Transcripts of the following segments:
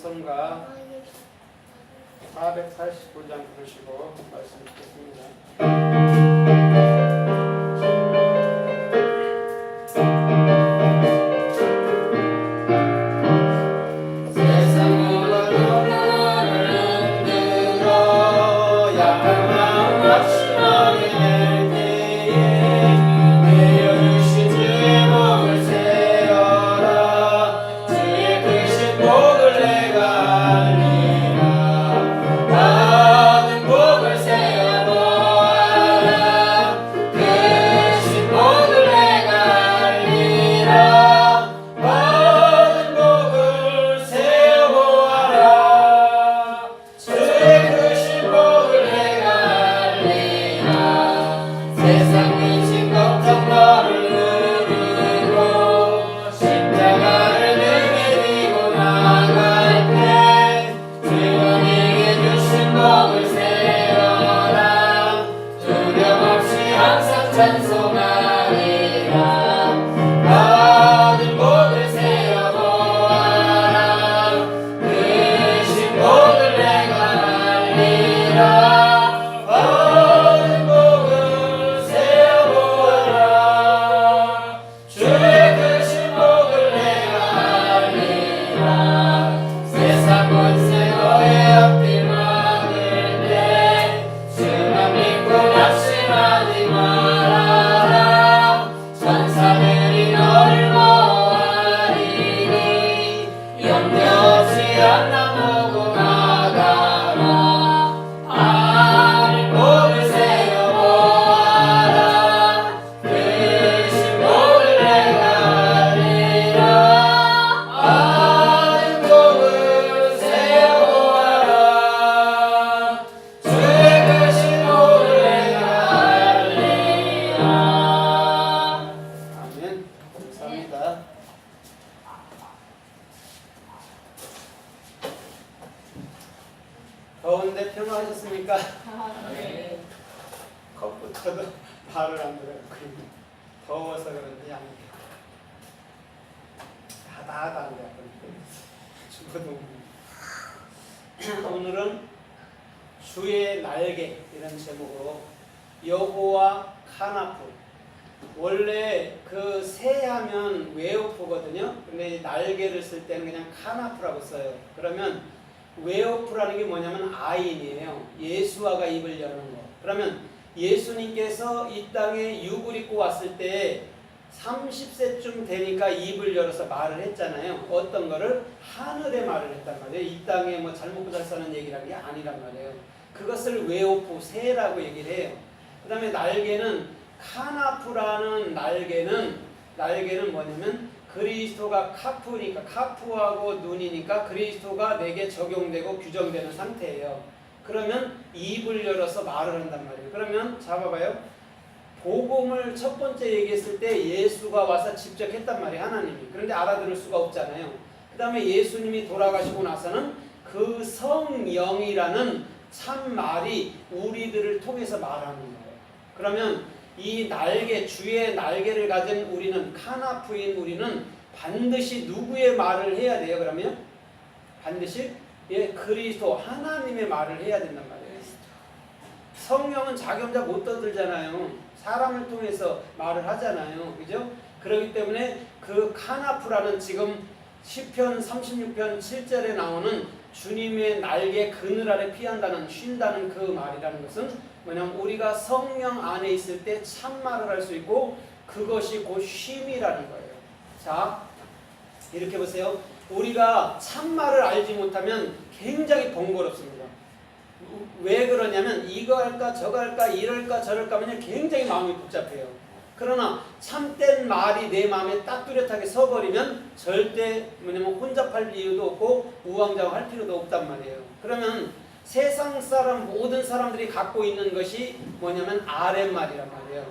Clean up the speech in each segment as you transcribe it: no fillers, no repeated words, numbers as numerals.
찬송가 449장 부르시고 말씀 듣겠습니다. 더운데 평화하셨습니까? 네. 컵부터도 발을 안 들어요. 더워서 그런지 안 다다한데 죽어도 오늘은 주의 날개 이런 제목으로 여호와 카나프. 원래 그 새하면 웨오프거든요. 근데 날개를 쓸 때는 그냥 카나프라고 써요. 그러면 웨오프라는 게 뭐냐면 아인이에요. 예수아가 입을 여는 거. 그러면 예수님께서 이 땅에 육을 입고 왔을 때 30세쯤 되니까 입을 열어서 말을 했잖아요. 어떤 거를? 하늘의 말을 했단 말이에요. 이 땅에 뭐 잘 먹고 잘 사는 얘기라는 게 아니란 말이에요. 그것을 웨오프, 새라고 얘기를 해요. 그 다음에 날개는 카나프라는 날개는 뭐냐면 그리스도가 카프니까, 카프하고 눈이니까 그리스도가 내게 적용되고 규정되는 상태예요. 그러면 입을 열어서 말을 한단 말이에요. 그러면 잡아봐요. 복음을 첫 번째 얘기했을 때 예수가 와서 직접 했단 말이에요. 하나님이. 그런데 알아들을 수가 없잖아요. 그 다음에 예수님이 돌아가시고 나서는 그 성령이라는 참말이 우리들을 통해서 말하는 거예요. 그러면 이 날개, 주의 날개를 가진 우리는, 카나프인 우리는 반드시 누구의 말을 해야 돼요? 그러면 반드시 그리스도, 하나님의 말을 해야 된단 말이에요. 성령은 자기 혼자 못 떠들잖아요. 사람을 통해서 말을 하잖아요. 그죠? 그렇기 때문에 그 카나프라는 지금 시편 36편 7절에 나오는 주님의 날개 그늘 아래 피한다는, 쉰다는 그 말이라는 것은 뭐냐면 우리가 성령 안에 있을 때 참말을 할 수 있고 그것이 곧 쉼이라는 거예요. 자, 이렇게 보세요. 우리가 참말을 알지 못하면 굉장히 번거롭습니다. 왜 그러냐면 이거 할까 저거 할까 이럴까 저럴까 하면 굉장히 마음이 복잡해요. 그러나 참된 말이 내 마음에 딱 뚜렷하게 서버리면 절대 뭐냐면 혼잡할 이유도 없고 우왕좌왕할 필요도 없단 말이에요. 그러면 세상 사람, 모든 사람들이 갖고 있는 것이 뭐냐면 아랫말이란 말이에요.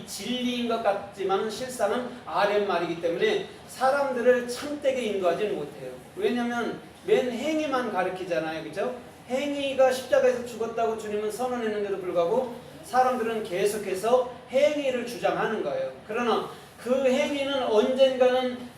진리인 것 같지만 실상은 아랫말이기 때문에 사람들을 참되게 인도하지는 못해요. 왜냐하면 맨 행위만 가르치잖아요. 그죠? 행위가 십자가에서 죽었다고 주님은 선언했는데도 불구하고 사람들은 계속해서 행위를 주장하는 거예요. 그러나 그 행위는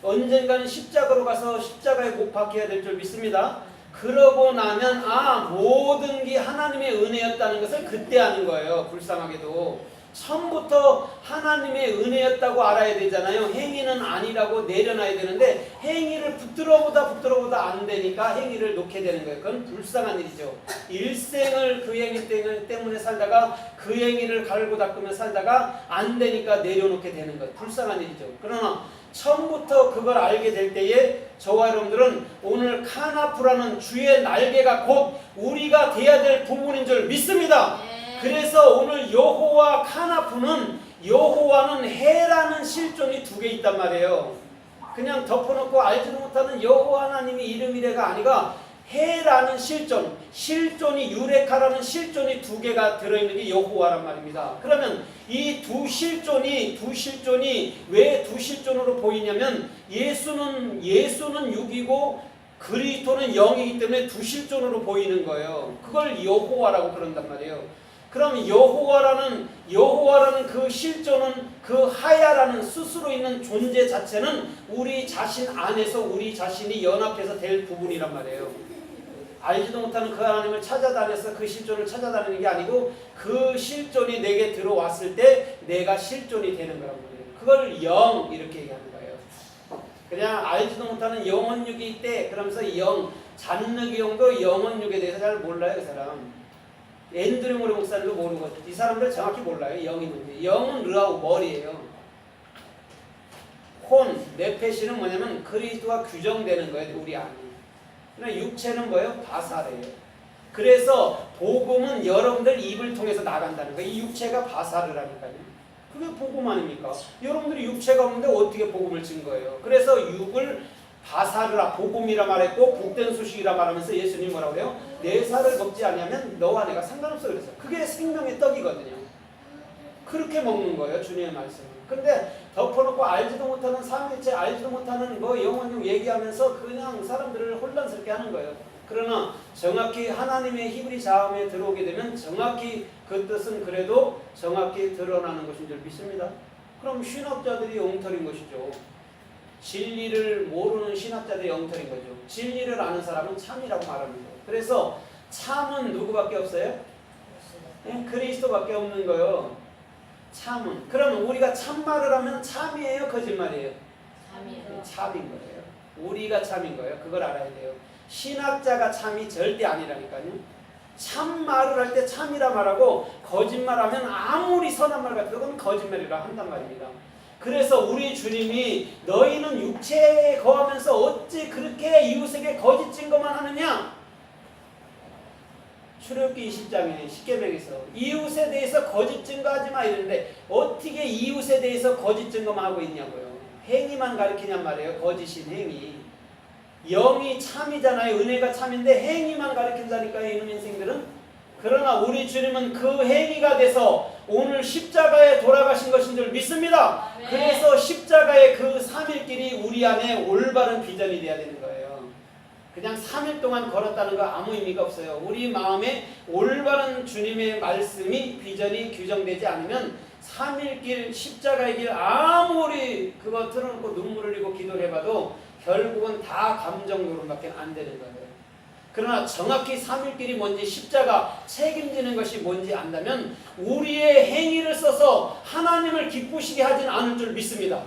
언젠가는 십자가로 가서 십자가에 못 박혀야 될 줄 믿습니다. 그러고 나면 모든 게 하나님의 은혜였다는 것을 그때 아는 거예요. 불쌍하게도. 처음부터 하나님의 은혜였다고 알아야 되잖아요. 행위는 아니라고 내려놔야 되는데 행위를 붙들어보다 안 되니까 행위를 놓게 되는 거예요. 그건 불쌍한 일이죠. 일생을 그 행위 때문에 살다가 그 행위를 갈고 닦으며 살다가 안 되니까 내려놓게 되는 거예요. 불쌍한 일이죠. 그러나 처음부터 그걸 알게 될 때에 저와 여러분들은 오늘 카나프라는 주의 날개가 곧 우리가 돼야 될 부분인 줄 믿습니다. 그래서 오늘 여호와 카나프는, 여호와는 해라는 실존이 두 개 있단 말이에요. 그냥 덮어놓고 알지도 못하는 여호와 하나님이 이름이래가 아니라 해라는 실존이 유레카라는 실존이 두 개가 들어있는 게 여호와란 말입니다. 그러면 이 두 실존이 왜 두 실존으로 보이냐면 예수는 육이고 그리스도는 영이기 때문에 두 실존으로 보이는 거예요. 그걸 여호와라고 그런단 말이에요. 그럼 여호와라는 그 실존은, 그 하야라는 스스로 있는 존재 자체는 우리 자신 안에서 우리 자신이 연합해서 될 부분이란 말이에요. 알지도 못하는 그 하나님을 찾아다녀서 그 실존을 찾아다니는 게 아니고 그 실존이 내게 들어왔을 때 내가 실존이 되는 거란 말이에요. 그걸 영 이렇게 얘기하는 거예요. 그냥 알지도 못하는 영혼육이 있대 그러면서 잔느기 영도 영혼육에 대해서 잘 몰라요. 그 사람. 앤드류 모리 목사님도 모르고 이 사람들 정확히 몰라요. 영이 뭔지. 영은 르하고 머리예요. 네페시는 뭐냐면 그리스도가 규정되는 거예요. 우리 안에. 그러나 육체는 뭐예요? 바사르예요. 그래서 복음은 여러분들 입을 통해서 나간다는 거예요. 이 육체가 바사르라니까요. 그게 복음 아닙니까? 여러분들이 육체가 없는데 어떻게 복음을 증거해요? 그래서 육을 바사르라, 복음이라 말했고 복된 소식이라 말하면서 예수님 뭐라고 해요? 내 살을 먹지 않으면 너와 내가 상관없어 그랬어요. 그게 생명의 떡이거든요. 그렇게 먹는 거예요. 주님의 말씀을. 근데 덮어놓고 알지도 못하는 삼위일체, 알지도 못하는 영혼육 얘기하면서 그냥 사람들을 혼란스럽게 하는 거예요. 그러나 정확히 하나님의 히브리 자음에 들어오게 되면 정확히 그 뜻은 그래도 정확히 드러나는 것인 줄 믿습니다. 그럼 신학자들이 엉터리인 것이죠. 진리를 모르는 신학자들이 엉터리인 거죠. 진리를 아는 사람은 참이라고 말합니다. 그래서 참은 누구밖에 없어요? 그리스도밖에 없는 거예요. 참은. 그럼 우리가 참말을 하면 참이에요? 거짓말이에요? 참이에요. 참인 거예요. 우리가 참인 거예요. 그걸 알아야 돼요. 신학자가 참이 절대 아니라니까요. 참말을 할 때 참이라 말하고 거짓말하면 아무리 선한 말 같아도 그건 거짓말이라 한단 말입니다. 그래서 우리 주님이 너희는 육체에 거하면서 어찌 그렇게 이웃에게 거짓 증거만 하느냐? 출애굽기 20장에 십계명에서 이웃에 대해서 거짓 증거하지 마 이랬는데 어떻게 이웃에 대해서 거짓 증거만 하고 있냐고요. 행위만 가르치냔 말이에요. 거짓인 행위. 영이 참이잖아요. 은혜가 참인데 행위만 가르친다니까요. 이놈 인생들은. 그러나 우리 주님은 그 행위가 돼서 오늘 십자가에 돌아가신 것인 줄 믿습니다. 네. 그래서 십자가의 그 3일길이 우리 안에 올바른 비전이 돼야 되는 거예요. 그냥 3일 동안 걸었다는 거 아무 의미가 없어요. 우리 마음에 올바른 주님의 말씀이 비전이 규정되지 않으면 3일길 십자가의 길 아무리 그거 틀어놓고 눈물을 흘리고 기도를 해봐도 결국은 다 감정 노름밖에 안 되는 거예요. 그러나 정확히 3일길이 뭔지 십자가 책임지는 것이 뭔지 안다면 우리의 행위를 써서 하나님을 기쁘시게 하진 않을 줄 믿습니다.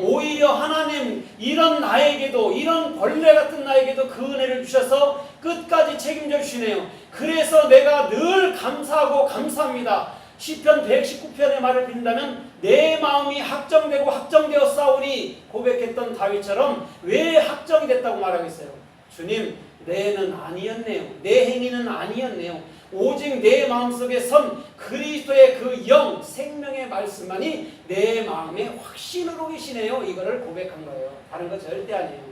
오히려 하나님 이런 나에게도 이런 벌레 같은 나에게도 그 은혜를 주셔서 끝까지 책임져 주시네요. 그래서 내가 늘 감사하고 감사합니다. 시편 119편의 말을 빈다면 내 마음이 확정되고 확정되었사오니 고백했던 다윗처럼 왜 확정이 됐다고 말하겠어요? 주님 내는 아니었네요. 내 행위는 아니었네요. 오직 내 마음속에 선 그리스도의 그 영 생명의 말씀만이 내 마음에 확신으로 계시네요. 이거를 고백한 거예요. 다른 거 절대 아니에요.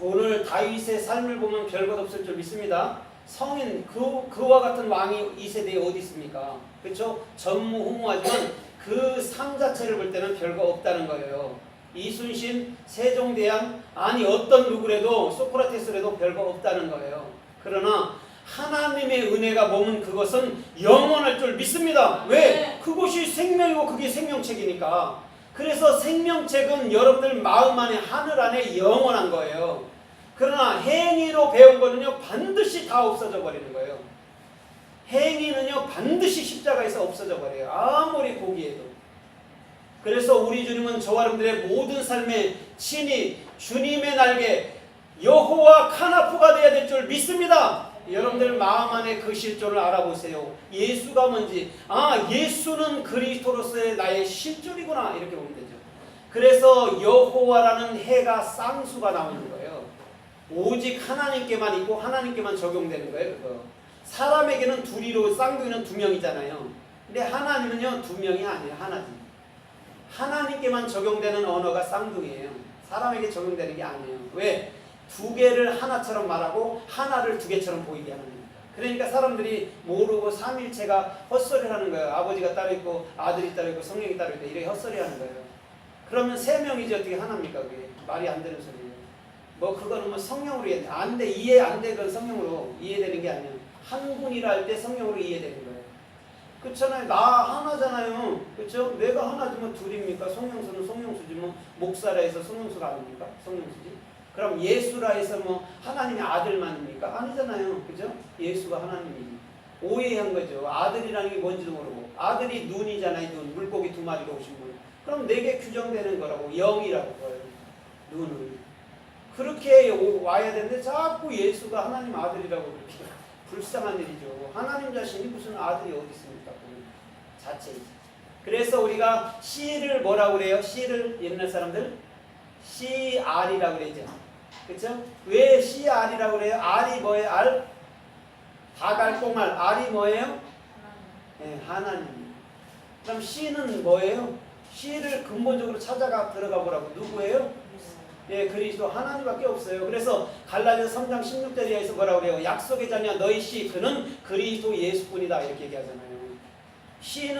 오늘 다윗의 삶을 보면 별것 없을 줄 믿습니다. 성인 그와 같은 왕이 이 세대에 어디 있습니까? 그렇죠? 전무후무하지만 그 삶 자체를 볼 때는 별거 없다는 거예요. 이순신, 세종대왕, 아니 어떤 누구래도 소크라테스라도 별거 없다는 거예요. 그러나 하나님의 은혜가 머문 그것은 영원할 줄 믿습니다. 왜? 그것이 생명이고 그게 생명책이니까. 그래서 생명책은 여러분들 마음 안에 하늘 안에 영원한 거예요. 그러나 행위로 알고 배운 거는요 반드시 다 없어져 버리는 거예요. 행위는요 반드시 십자가에서 없어져 버려요. 아무리 고귀해도. 그래서 우리 주님은 저와 여러분들의 모든 삶에 친히 주님의 날개 여호와 카나프가 되어야 될 줄 믿습니다. 여러분들 마음 안에 그 실존을 알아보세요. 예수가 뭔지, 예수는 그리스도로서의 나의 실존이구나, 이렇게 보면 되죠. 그래서 여호와라는 해가 쌍수가 나오는 거예요. 오직 하나님께만 있고 하나님께만 적용되는 거예요. 그거. 사람에게는 둘이로 쌍둥이는 두 명이잖아요. 근데 하나님은요 두 명이 아니에요. 하나지. 하나님께만 적용되는 언어가 쌍둥이에요. 사람에게 적용되는 게 아니에요. 왜? 두 개를 하나처럼 말하고 하나를 두 개처럼 보이게 하는 거예요. 그러니까 사람들이 모르고 삼일체가 헛소리를 하는 거예요. 아버지가 따로 있고 아들이 따로 있고 성령이 따로 있고 이렇게 헛소리 하는 거예요. 그러면 세 명이지 어떻게 하나입니까? 그게 말이 안 되는 소리예요. 뭐 그거는 뭐 성령으로 이해 안 돼. 그건 성령으로 이해되는 게 아니에요. 한 분이라 할 때 성령으로 이해되는 거예요. 그렇잖아요. 나 하나잖아요. 그렇죠? 내가 하나지만 둘입니까? 성령수는 성령수지 뭐 목사라 해서 성령수가 아닙니까? 성령수지. 그럼 예수라 해서 뭐 하나님의 아들만입니까? 아니잖아요. 그죠? 예수가 하나님이지. 오해한 거죠. 아들이라는 게 뭔지도 모르고. 아들이 눈이잖아요. 눈. 물고기 두 마리로 오신 분. 그럼 내게 규정되는 거라고. 영이라고 그래요. 눈을. 그렇게 와야 되는데 자꾸 예수가 하나님 아들이라고 그렇게 불쌍한 일이죠. 하나님 자신이 무슨 아들이 어디 있습니까? 자체이지. 그래서 우리가 C를 뭐라고 그래요? C를 옛날 사람들 CR이라고 그러죠. 그렇죠? 왜 CR이라고 그래요? R이 뭐예요? R? 다갈꽁알. R이 뭐예요? 네, 하나님. 그럼 C는 뭐예요? C를 근본적으로 찾아가 들어가 보라고. 누구예요? 예, 그리스도 하나님밖에 없어요. 그래서 갈라디아서 3장 16절에서 뭐라고 그래요? 약속의 자녀 너희 씨 그는 그리스도 예수뿐이다 이렇게 얘기하잖아요. 씨는